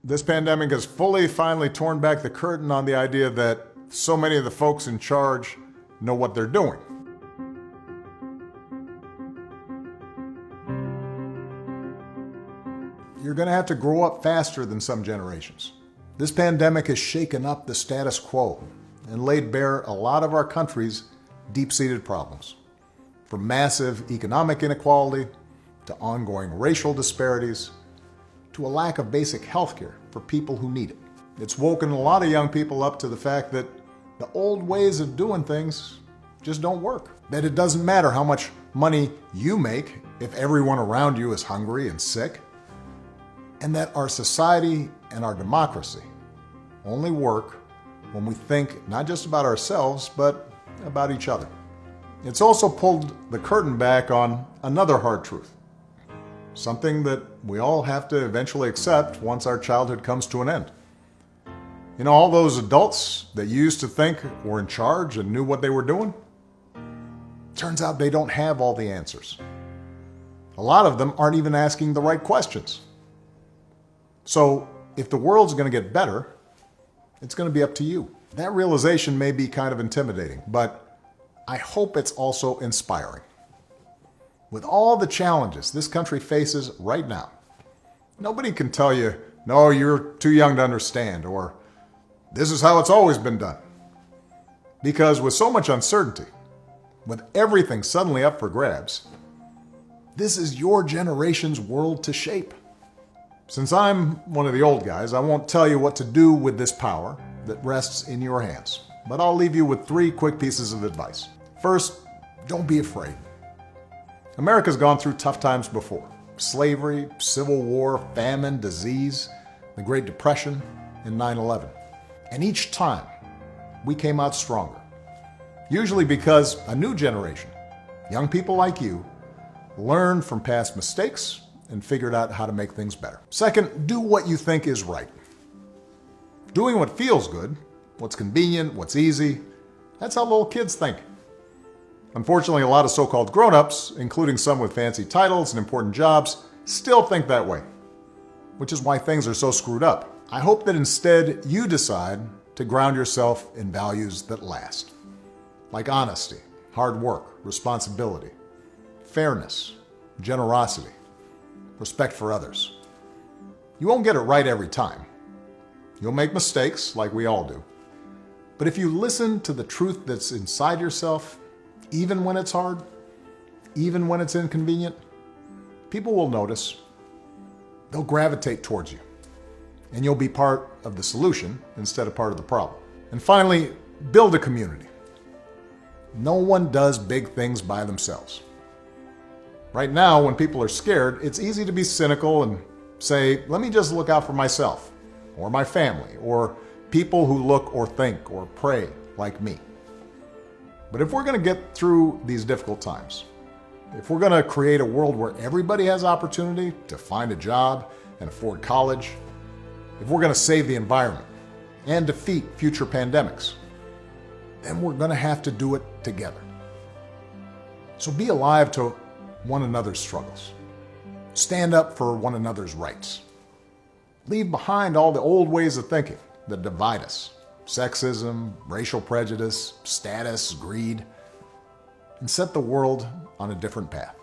This pandemic has finally torn back the curtain on the idea that so many of the folks in charge know what they're doing. You're going to have to grow up faster than some generations. This pandemic has shaken up the status quo and laid bare a lot of our country's deep-seated problems, from massive economic inequality to ongoing racial disparities to a lack of basic health care for people who need it. It's woken a lot of young people up to the fact that the old ways of doing things just don't work. That it doesn't matter how much money you make if everyone around you is hungry and sick. And that our society and our democracy only work when we think not just about ourselves, but about each other. It's also pulled the curtain back on another hard truth, something that we all have to eventually accept once our childhood comes to an end. You know, all those adults that you used to think were in charge and knew what they were doing, turns out they don't have all the answers. A lot of them aren't even asking the right questions. So if the world's going to get better, it's going to be up to you. That realization may be kind of intimidating, but I hope it's also inspiring. With all the challenges this country faces right now, nobody can tell you, no, you're too young to understand, or this is how it's always been done. Because with so much uncertainty, with everything suddenly up for grabs, this is your generation's world to shape. Since I'm one of the old guys, I won't tell you what to do with this power that rests in your hands, but I'll leave you with 3 quick pieces of advice. First, don't be afraid. America's gone through tough times before. Slavery, civil war, famine, disease, the Great Depression, and 9/11. And each time, we came out stronger. Usually because a new generation, young people like you, learned from past mistakes and figured out how to make things better. Second, do what you think is right. Doing what feels good, what's convenient, what's easy, that's how little kids think. Unfortunately, a lot of so-called grown-ups, including some with fancy titles and important jobs, still think that way, which is why things are so screwed up. I hope that instead you decide to ground yourself in values that last, like honesty, hard work, responsibility, fairness, generosity, respect for others. You won't get it right every time. You'll make mistakes, like we all do. But if you listen to the truth that's inside yourself, even when it's hard, even when it's inconvenient, people will notice. They'll gravitate towards you. And you'll be part of the solution instead of part of the problem. And finally, build a community. No one does big things by themselves. Right now, when people are scared, it's easy to be cynical and say, let me just look out for myself, or my family, or people who look or think or pray like me. But if we're going to get through these difficult times, if we're going to create a world where everybody has opportunity to find a job and afford college, if we're going to save the environment and defeat future pandemics, then we're going to have to do it together. So be alive to one another's struggles. Stand up for one another's rights. Leave behind all the old ways of thinking that divide us. Sexism, racial prejudice, status, greed, and set the world on a different path.